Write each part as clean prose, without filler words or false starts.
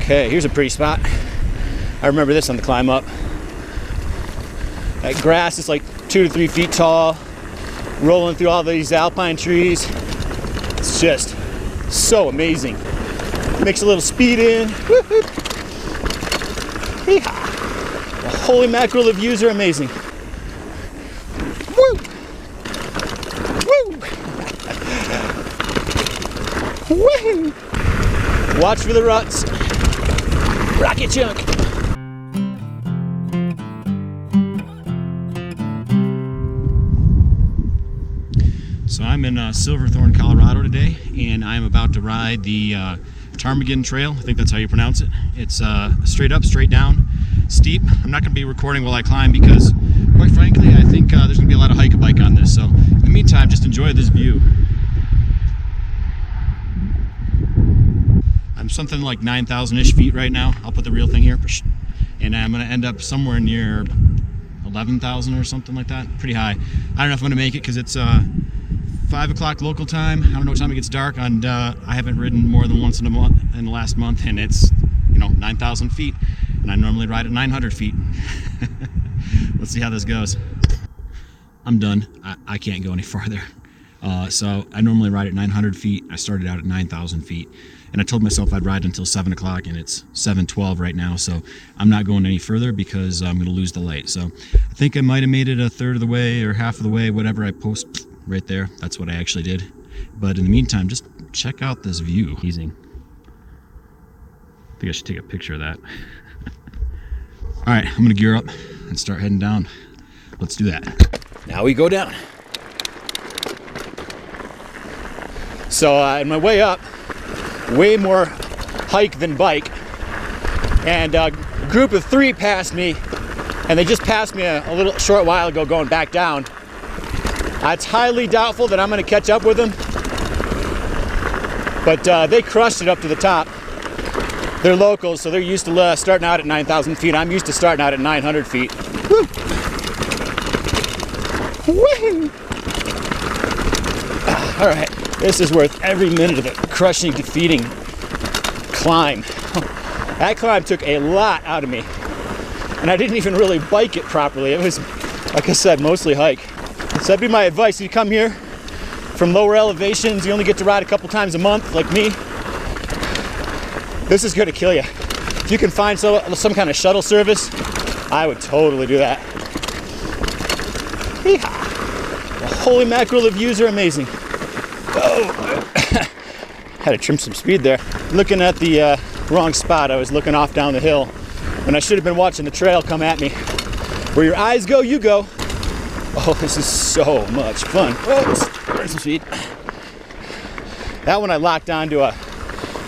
Okay, here's a pretty spot. I remember this on the climb up. That grass is like 2 to 3 feet tall, rolling through all these alpine trees. It's just so amazing. Mix a little speed in. Holy mackerel, the views are amazing. Woo! Woo! Woo! Watch for the ruts. Rocket chunk. So I'm in Silverthorne, Colorado today, and I'm about to ride the Ptarmingin trail. I think that's how you pronounce it. It's straight up, straight down, steep. I'm not going to be recording while I climb because, quite frankly, I think there's going to be a lot of hike-a-bike on this. So in the meantime, just enjoy this view. I'm something like 9,000-ish feet right now. I'll put the real thing here. And I'm going to end up somewhere near 11,000 or something like that. Pretty high. I don't know if I'm going to make it because it's 5 o'clock local time. I don't know what time it gets dark, and I haven't ridden more than once in the last month, and it's 9,000 feet, and I normally ride at 900 feet. Let's see how this goes. I'm done. I can't go any farther. So I normally ride at 900 feet. I started out at 9,000 feet, and I told myself I'd ride until 7 o'clock, and it's 7:12 right now, so I'm not going any further because I'm going to lose the light. So I think I might have made it a third of the way or half of the way, whatever I post right there. That's what I actually did. But in the meantime, just check out this view. Easing. I think I should take a picture of that. All right, I'm gonna gear up and start heading down. Let's do that. Now we go down. So in my way up, way more hike than bike. And a group of 3 passed me, and they just passed me a little short while ago going back down. It's highly doubtful that I'm going to catch up with them, but they crushed it up to the top. They're locals, so they're used to starting out at 9,000 feet. I'm used to starting out at 900 feet. Woo! Woo! All right, this is worth every minute of the crushing, defeating climb. That climb took a lot out of me, and I didn't even really bike it properly. It was, like I said, mostly hike. So that'd be my advice. You come here from lower elevations, you only get to ride a couple times a month, like me. This is gonna kill you. If you can find some kind of shuttle service, I would totally do that. Holy mackerel, the views are amazing. Oh, had to trim some speed there. Looking at the wrong spot. I was looking off down the hill when I should have been watching the trail come at me. Where your eyes go, you go. Oh, this is so much fun. Oh, burn some speed. That one I locked onto a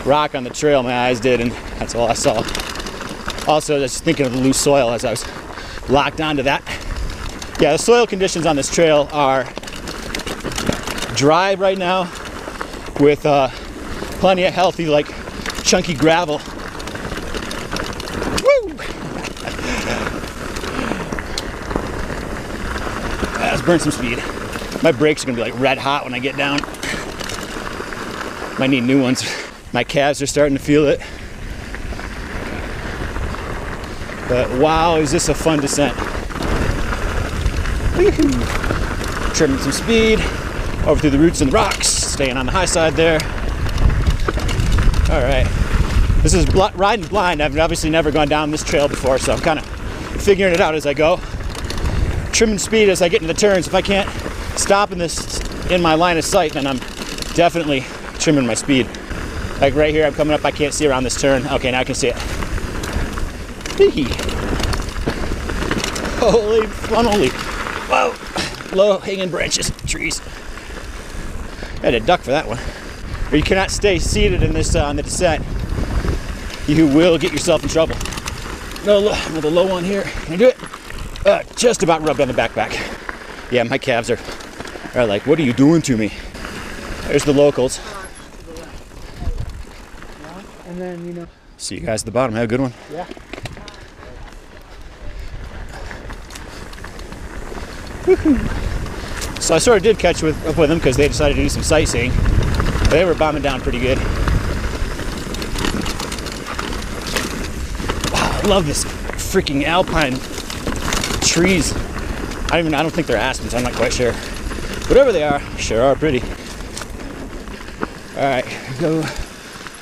rock on the trail, my eyes did, and that's all I saw. Also, I was thinking of the loose soil as I was locked onto that. Yeah, the soil conditions on this trail are dry right now with plenty of healthy, like, chunky gravel. Woo! Let's burn some speed. My brakes are gonna be like red hot when I get down. Might need new ones. My calves are starting to feel it. But wow, is this a fun descent. Woo-hoo. Trimming some speed, over through the roots and the rocks, staying on the high side there. All right, this is riding blind. I've obviously never gone down this trail before, so I'm kind of figuring it out as I go. Trimming speed as I get into the turns. If I can't stop in this in my line of sight, then I'm definitely trimming my speed. Like right here, I'm coming up, I can't see around this turn. Okay, now I can see it. Holy funnily. Whoa, low hanging branches, trees. I had a duck for that one. Or you cannot stay seated in this on the descent. You will get yourself in trouble. Another low one here. Can I do it? Just about rubbed on the backpack. Yeah, my calves are like, what are you doing to me? There's the locals. And then, See you guys at the bottom. Have a good one. Yeah. Woohoo. So I sort of did catch up with them because they decided to do some sightseeing. They were bombing down pretty good. I love this freaking alpine trees. I don't think they're aspens, I'm not quite sure. Whatever they are, sure are pretty. All right, go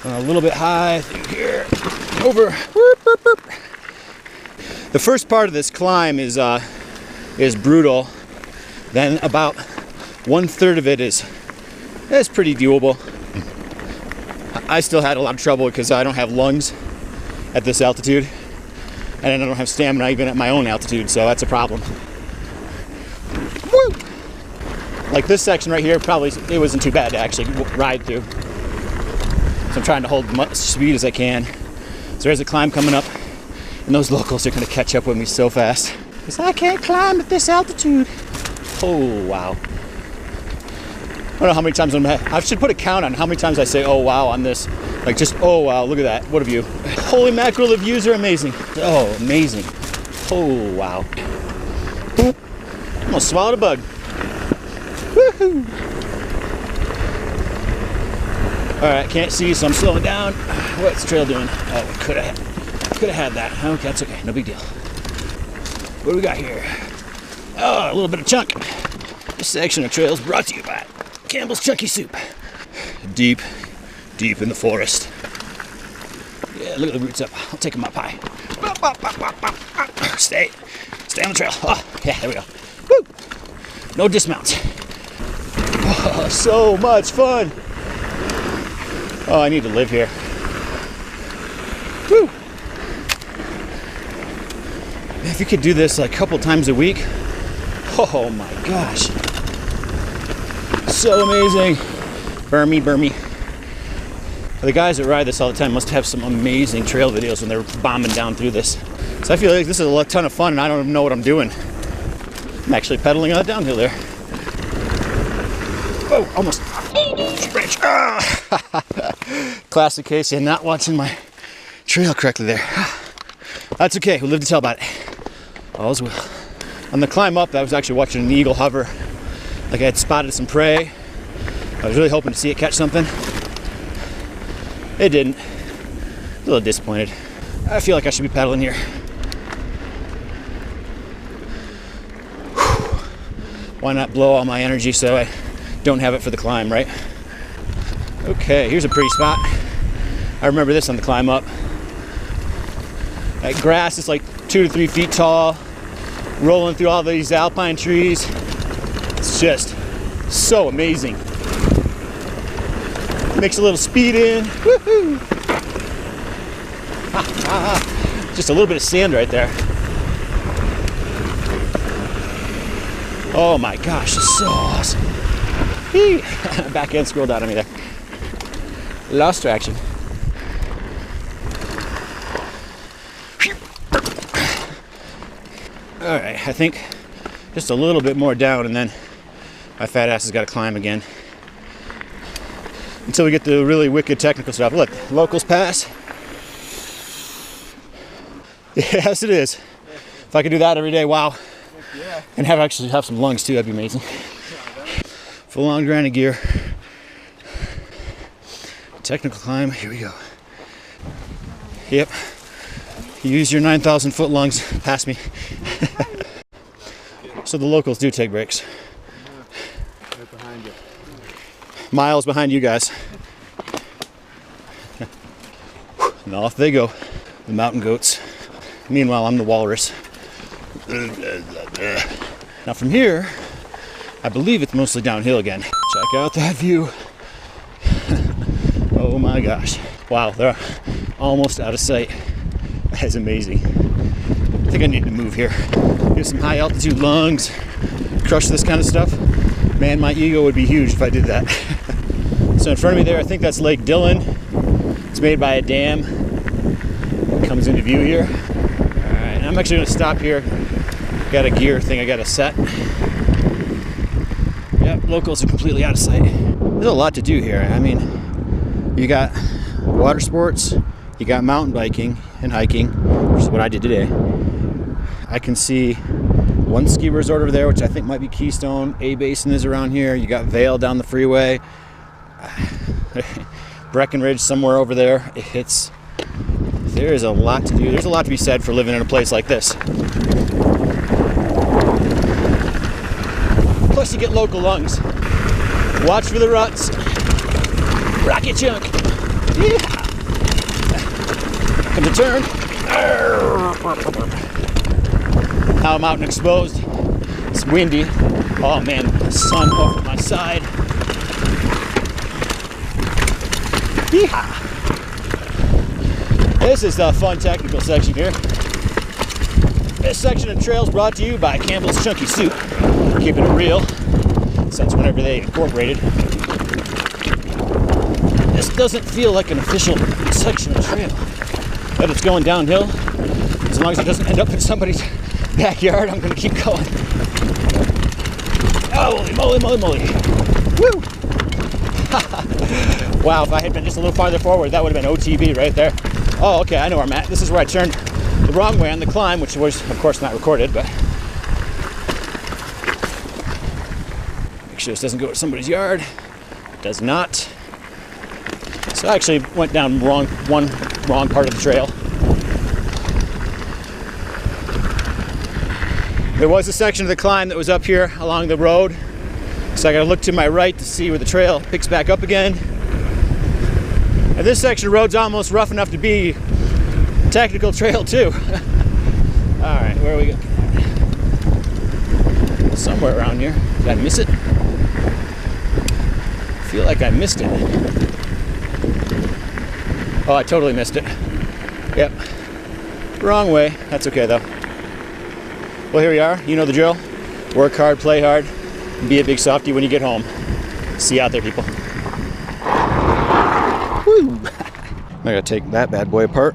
a little bit high through here, over. Whoop, whoop, whoop. The first part of this climb is brutal. Then about 1/3 of it is pretty doable. I still had a lot of trouble because I don't have lungs at this altitude, and I don't have stamina even at my own altitude, so that's a problem. Woo! Like this section right here, probably it wasn't too bad to actually ride through. So I'm trying to hold as much speed as I can. So there's a climb coming up, and those locals are going to catch up with me so fast. Because I can't climb at this altitude. Oh, wow. I don't know how many times I should put a count on how many times I say, oh, wow, on this. Like just, oh, wow, look at that. What a view. Holy mackerel, the views are amazing. Oh, amazing. Oh, wow. Almost swallowed a bug. Woohoo! All right, can't see, so I'm slowing down. What's the trail doing? Oh, could have had that. Okay, that's okay, no big deal. What do we got here? Oh, a little bit of chunk. This section of trail is brought to you by Campbell's Chunky Soup. Deep, deep in the forest. Yeah, look at the roots up. I'll take them up high. Stay on the trail. Oh, yeah, there we go. Woo! No dismounts. Oh, so much fun. Oh, I need to live here. Woo! If you could do this like a couple times a week, oh my gosh. So amazing. Burmy. The guys that ride this all the time must have some amazing trail videos when they're bombing down through this. So I feel like this is a ton of fun and I don't even know what I'm doing. I'm actually pedaling on a downhill there. Oh, almost. Branch. Ah. Classic Casey, not watching my trail correctly there. That's okay, we'll live to tell about it. All's well. On the climb up, I was actually watching an eagle hover. Like I had spotted some prey. I was really hoping to see it catch something. It didn't. A little disappointed. I feel like I should be pedaling here. Whew. Why not blow all my energy so I don't have it for the climb, right? Okay, here's a pretty spot. I remember this on the climb up. That grass is like 2 to 3 feet tall, rolling through all these alpine trees. It's just so amazing. Mix a little speed in. Woohoo! Just a little bit of sand right there. Oh my gosh, it's so awesome. Back end scrolled out on me there. Lost traction. All right, I think just a little bit more down and then my fat ass has got to climb again. Until we get the really wicked technical stuff. Look, locals pass. Yes, it is. If I could do that every day, wow. And actually have some lungs too, that'd be amazing. Full on grinding gear. Technical climb, here we go. Yep. Use your 9,000 foot lungs, pass me. So the locals do take breaks. Right behind you. Miles behind you guys. And off they go, the mountain goats. Meanwhile, I'm the walrus. Now from here, I believe it's mostly downhill again. Check out that view. Oh my gosh. Wow, they're almost out of sight. That is amazing. I think I need to move here. Get some high altitude lungs, crush this kind of stuff. Man, my ego would be huge if I did that. So in front of me there, I think that's Lake Dillon. It's made by a dam. It comes into view here. All right, I'm actually gonna stop here. Got a gear thing I gotta set. Yep, locals are completely out of sight. There's a lot to do here. I mean, you got water sports, you got mountain biking and hiking, which is what I did today. I can see one ski resort over there, which I think might be Keystone. A-Basin is around here. You got Vail down the freeway. Breckenridge somewhere over there. It's There is a lot to do. There's a lot to be said for living in a place like this. Plus you get local lungs. Watch for the ruts. Rocket junk. Yeehaw. Comes a turn. Now I'm out and exposed. It's windy. Oh man, the sun over my side. Yeehaw. This is the fun technical section here. This section of trail is brought to you by Campbell's Chunky Soup. Keeping it real since whenever they incorporated. This doesn't feel like an official section of trail, but it's going downhill. As long as it doesn't end up in somebody's backyard, I'm going to keep going. Holy moly, moly, moly. Woo! Wow, if I had been just a little farther forward, that would have been OTB right there. Oh, okay, I know where I'm at. This is where I turned the wrong way on the climb, which was, of course, not recorded, but make sure this doesn't go to somebody's yard. It does not. So I actually went down wrong part of the trail. There was a section of the climb that was up here along the road, so I gotta look to my right to see where the trail picks back up again. And this section of road's almost rough enough to be technical trail too. All right, where are we going? Somewhere around here. Did I miss it? I feel like I missed it. Oh, I totally missed it. Yep. Wrong way. That's okay though. Well, here we are. You know the drill. Work hard, play hard, and be a big softy when you get home. See you out there, people. Woo! I gotta take that bad boy apart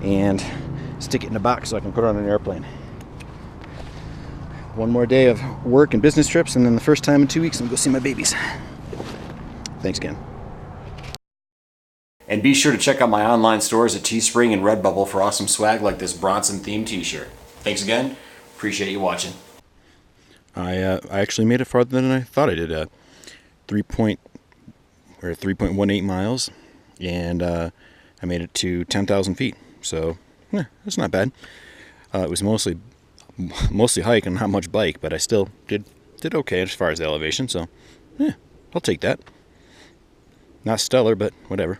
and stick it in a box so I can put it on an airplane. One more day of work and business trips, and then the first time in 2 weeks I'm gonna go see my babies. Thanks again. And be sure to check out my online stores at Teespring and Redbubble for awesome swag like this Bronson themed t-shirt. Thanks again. Appreciate you watching. I actually made it farther than I thought I did. 3.18 miles, and I made it to 10,000 feet. So, that's not bad. It was mostly hike and not much bike, but I still did okay as far as the elevation. So, I'll take that. Not stellar, but whatever.